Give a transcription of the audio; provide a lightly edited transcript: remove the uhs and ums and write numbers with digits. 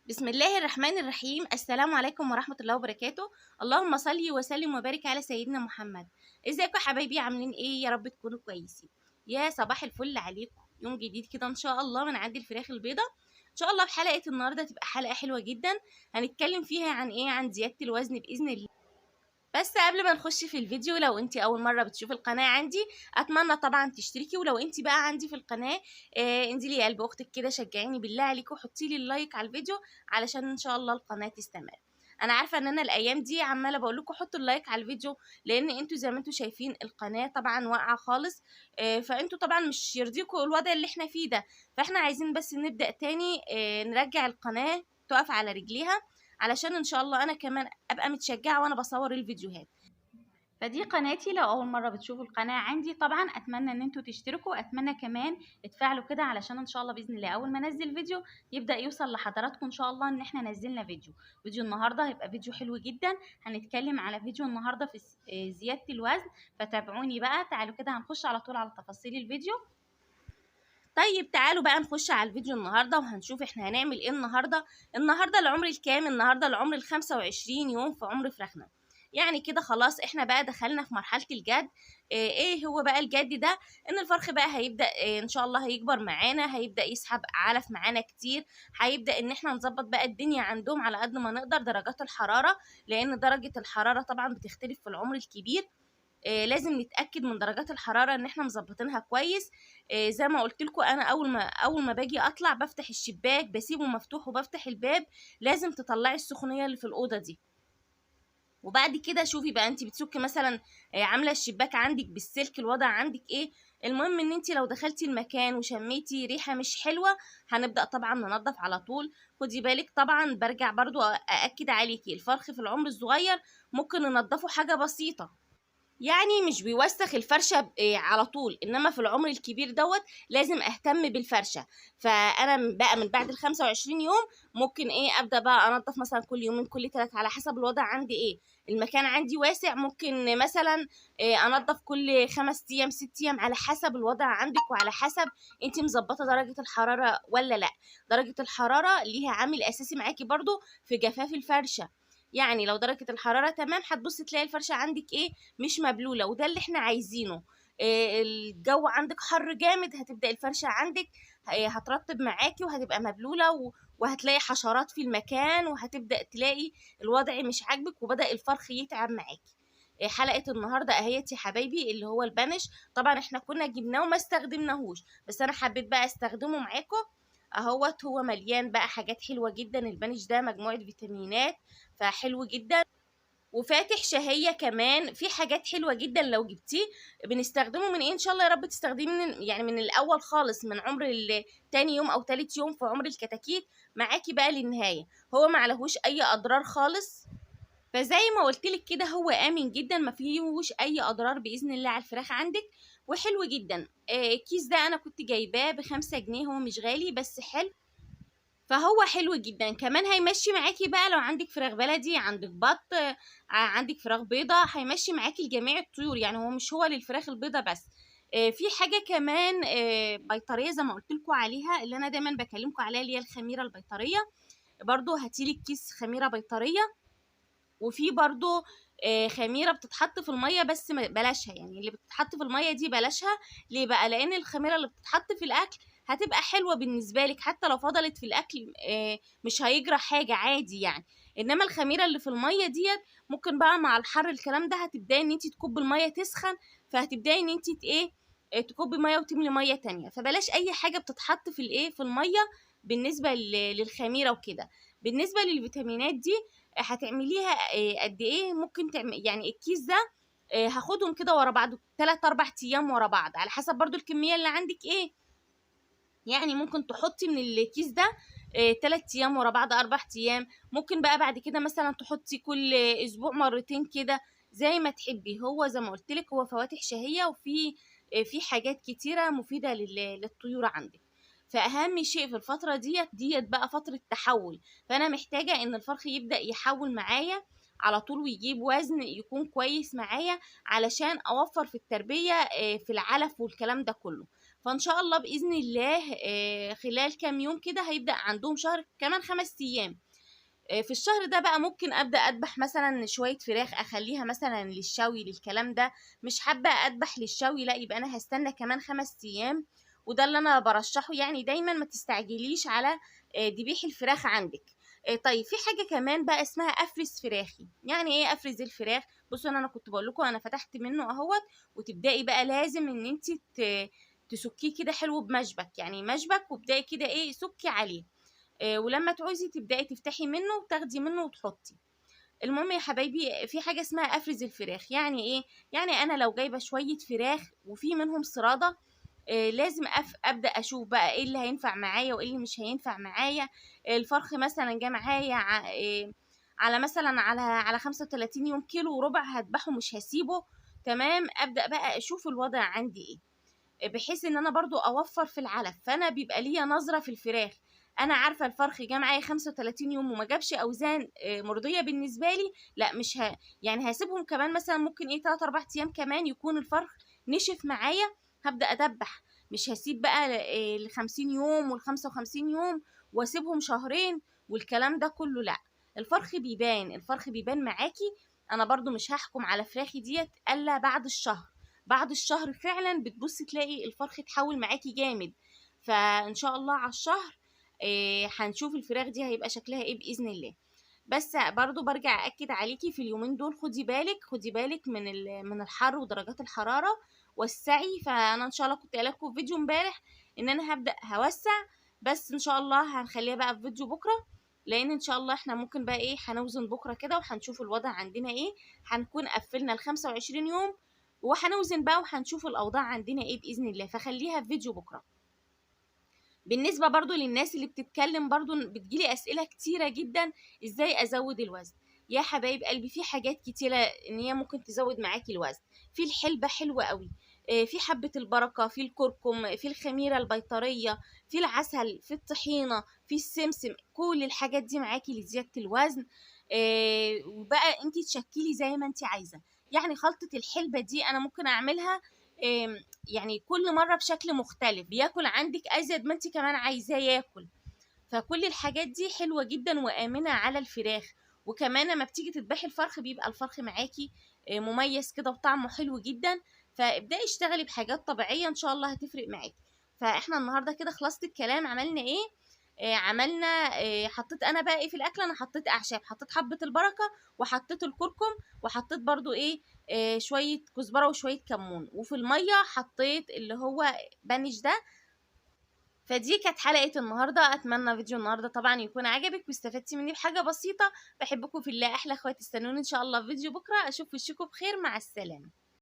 بسم الله الرحمن الرحيم. السلام عليكم ورحمة الله وبركاته. اللهم صل وسلم وبارك على سيدنا محمد. ازيكم يا حبايبي؟ عاملين ايه؟ يا رب تكونوا كويسين. يا صباح الفل عليكم، يوم جديد كده ان شاء الله من عند الفراخ البيضة. ان شاء الله في حلقة النهاردة تبقى حلقة حلوة جدا، هنتكلم فيها عن ايه؟ عن زيادة الوزن بإذن الله. بس قبل ما نخش في الفيديو، لو انت اول مره بتشوفي القناه عندي اتمنى طبعا تشتركي، ولو انت بقى عندي في القناه انزلي يا قلب اختك كده شجعيني بالله عليكم، حطي لي اللايك على الفيديو علشان ان شاء الله القناه تستمر. انا عارفه ان انا الايام دي عماله بقول لكم حطوا اللايك على الفيديو، لان انتوا زي ما انتوا شايفين القناه طبعا واقعه خالص. فانتوا طبعا مش يرضيكم الوضع اللي احنا فيه ده، فاحنا عايزين بس نبدا تاني، نرجع القناه تقف على رجليها، علشان ان شاء الله انا كمان ابقى متشجعه وانا بصور الفيديوهات. فدي قناتي، لو اول مره بتشوفوا القناه عندي طبعا اتمنى ان انتوا تشتركوا، اتمنى كمان تفعلوا كده علشان ان شاء الله باذن الله اول ما انزل فيديو يبدا يوصل لحضراتكم ان شاء الله ان احنا نزلنا فيديو النهارده هيبقى فيديو حلو جدا. هنتكلم على فيديو النهارده في زياده الوزن، فتابعوني بقى. تعالوا كده هنخش على طول على تفاصيل الفيديو. طيب تعالوا بقى نخش على الفيديو النهارده وهنشوف احنا هنعمل ايه النهارده العمر الكام؟ النهارده العمر ال25 يوم في عمر فراخنا. يعني كده خلاص احنا بقى دخلنا في مرحله الجد. ايه هو بقى الجد ده؟ ان الفرخ بقى هيبدا ان شاء الله هيكبر معانا، هيبدا يسحب علف معانا كتير، هيبدا ان احنا نظبط بقى الدنيا عندهم على قد ما نقدر درجات الحراره، لان درجه الحراره طبعا بتختلف في العمر الكبير. لازم نتاكد من درجات الحراره ان احنا مظبطينها كويس. زي ما قلت لكم انا اول ما باجي اطلع بفتح الشباك بسيبه مفتوح وبفتح الباب، لازم تطلعي السخونيه اللي في الاوضه دي. وبعد كده شوفي بقى انت بتسكي مثلا، عامله الشباك عندك بالسلك، الوضع عندك ايه. المهم ان انت لو دخلتي المكان وشميتي ريحه مش حلوه هنبدا طبعا ننظف على طول. خدي بالك طبعا، برجع برضو ااكد عليكي الفرخ في العمر الصغير ممكن ننضفه حاجه بسيطه، يعني مش بيوسخ الفرشة على طول، انما في العمر الكبير لازم اهتم بالفرشة. فانا بقى من بعد ال25 يوم ممكن ابدأ بقى انضف مثلا كل يومين كل 3 على حسب الوضع عندي ايه. المكان عندي واسع، ممكن مثلا انضف كل 5 ايام 6 ايام على حسب الوضع عندك، وعلى حسب انت مظبطة درجة الحرارة ولا لا. درجة الحرارة ليها عامل اساسي معاكي برضو في جفاف الفرشة. يعني لو درجة الحرارة تمام هتبص تلاقي الفرشة عندك مش مبلولة، وده اللي احنا عايزينه. الجو عندك حر جامد هتبدأ الفرشة عندك هترطب معاكي وهتبقى مبلولة وهتلاقي حشرات في المكان، وهتبدأ تلاقي الوضع مش عاجبك وبدأ الفرخ يتعب معاكي. حلقة النهاردة اهيت يا حبايبي اللي هو البنش. طبعا احنا كنا جبناه وما استخدمناهوش، بس انا حبيت بقى استخدمه معاكم اهوت. هو مليان بقى حاجات حلوة جدا، البنش ده مجموعة فيتامينات فحلو جدا، وفاتح شهية كمان، في حاجات حلوة جدا لو جبتيه. بنستخدمه من ان شاء الله يا رب تستخدميه يعني من الاول خالص، من عمر تاني يوم او تالت يوم في عمر الكتاكيت معاكي بقى للنهاية. هو معلهوش اي اضرار خالص، فزي ما قلتلك كده هو امن جدا، ما فيهوش اي اضرار باذن الله على الفراخ عندك، وحلو جدا. الكيس ده انا كنت جايباه ب5 جنيه، هو مش غالي بس حلو، فهو حلو جدا. كمان هيمشي معاكي بقى لو عندك فراخ بلدي، عندك بط، عندك فراخ بيضة، هيمشي معاكي لجميع الطيور، يعني هو مش هو للفراخ البيضة بس. في حاجة كمان بيطرية زي ما قلت لكم عليها، اللي انا دايما بكلمكم عليها، اللي هي الخميرة البيطرية. برضو هاتيلك كيس خميرة بيطرية. وفي برضو خميرة بتتحط في المية بس بلاشها، يعني اللي بتتحط في المية دي بلاشها. ليه بقى؟ لان الخميرة اللي بتتحط في الاكل هتبقى حلوة بالنسبة لك، حتى لو فضلت في الاكل مش هيجرى حاجة عادي يعني. انما الخميرة اللي في المية ديت ممكن بقى مع الحر الكلام ده هتبداي ان انت تكب المية تسخن، فهتبداي ان انت تكبي مية وتملي مية تانية. فبلاش اي حاجة بتتحط في في المية بالنسبة للخميرة وكده. بالنسبة للفيتامينات دي هتعمليها قد ايه؟ ممكن تعمل يعني الكيس ده هاخدهم كده ورا بعض 3 4 ايام ورا بعض، على حسب برضو الكميه اللي عندك يعني ممكن تحطي من الكيس ده 3 ايام ورا بعض 4 ايام. ممكن بقى بعد كده مثلا تحطي كل اسبوع مرتين كده، زي ما تحبي. هو زي ما قلت لك هو فواتح شهيه، وفي في حاجات كتيره مفيده للطيور عندك. فاهم شيء في الفتره ديت بقى فتره تحول، فانا محتاجه ان الفرخ يبدا يحول معايا على طول ويجيب وزن يكون كويس معايا، علشان اوفر في التربيه في العلف والكلام ده كله. فان شاء الله باذن الله خلال كام يوم كده هيبدا عندهم شهر كمان 5 ايام. في الشهر ده بقى ممكن ابدا اذبح مثلا شويه فراخ، اخليها مثلا للشوي للكلام ده. مش حابه اذبح للشوي، لا يبقى انا هستنى كمان 5 ايام. وده اللي انا برشحه، يعني دايما ما تستعجليش على ذبيح الفراخ عندك. طيب في حاجه كمان بقى اسمها افرز فراخي. يعني ايه افرز الفراخ؟ بصوا انا كنت بقول لكم انا فتحت منه اهوت. وتبداي بقى لازم ان انت تسكيه كده حلو بمشبك، يعني مشبك، وابداي كده ايه سكي عليه. ولما تعوزي تبداي تفتحي منه وتاخدي منه وتحطي. المهم يا حبايبي في حاجه اسمها افرز الفراخ. يعني ايه؟ يعني انا لو جايبه شويه فراخ وفي منهم صراده، لازم ابدا اشوف بقى ايه اللي هينفع معايا وايه اللي مش هينفع معايا. الفرخ مثلا جه معايا على مثلا على 35 يوم، كيلو وربع هذبحه مش هسيبه. تمام، ابدا بقى اشوف الوضع عندي ايه، بحيث ان انا برضو اوفر في العلف. فانا بيبقى ليا نظره في الفراخ. انا عارفه الفرخ جه معايا 35 يوم وما جابش اوزان مرضيه بالنسبه لي، لا مش يعني هسيبهم كمان مثلا ممكن ايه 3 4 ايام كمان يكون الفرخ نشف معايا. هبدا ادبح. مش هسيب بقى ال 50 يوم وال 55 يوم واسيبهم شهرين والكلام ده كله، لا. الفرخ بيبان معاكي. انا برضو مش هحكم على فراخي ديت الا بعد الشهر. بعد الشهر فعلا بتبصي تلاقي الفرخ اتحول معاكي جامد. فان شاء الله على الشهر هنشوف الفراخ دي هيبقى شكلها ايه باذن الله. بس برضو برجع اكد عليكي في اليومين دول، خدي بالك من الحر ودرجات الحراره والسعي. فانا ان شاء الله كنت قايله لكم في فيديو امبارح ان انا هبدا هوسع، بس ان شاء الله هنخليها بقى في فيديو بكره. لان ان شاء الله احنا ممكن بقى ايه هنوزن بكره كده وهنشوف الوضع عندنا ايه. هنكون قفلنا ال 25 يوم وهنوزن بقى وهنشوف الاوضاع عندنا ايه باذن الله. فخليها في فيديو بكره. بالنسبه برضو للناس اللي بتتكلم، برضو بتجيلي اسئله كتيره جدا ازاي ازود الوزن. يا حبايب قلبي في حاجات كتيره ان هي ممكن تزود معاكي الوزن. في الحلبه حلوه قوي، في حبه البركه، في الكركم، في الخميره البيطريه، في العسل، في الطحينه، في السمسم. كل الحاجات دي معاكي لزياده الوزن. وبقى انت تشكلي زي ما انت عايزه. يعني خلطه الحلبه دي انا ممكن اعملها يعني كل مرة بشكل مختلف، بياكل عندك أزيد ما انت كمان عايزاه ياكل. فكل الحاجات دي حلوة جدا وآمنة على الفراخ. وكمان لما بتيجي تذبحي الفرخ بيبقى الفرخ معاكي مميز كده وطعمه حلو جدا. فابدأي اشتغلي بحاجات طبيعية ان شاء الله هتفرق معاكي. فاحنا النهاردة كده خلصت الكلام. عملنا ايه؟ عملنا حطيت انا بقى ايه في الاكل. انا حطيت اعشاب، حطيت حبة البركة وحطيت الكركم وحطيت برضو ايه شوية كزبرة وشوية كمون. وفي المية حطيت اللي هو بنش ده. فدي كانت حلقة النهاردة. اتمنى فيديو النهاردة طبعا يكون عجبك واستفدتي مني بحاجة بسيطة. بحبكم في الله احلى اخوات. استنوني ان شاء الله في فيديو بكرة. اشوف وشكم بخير. مع السلامة.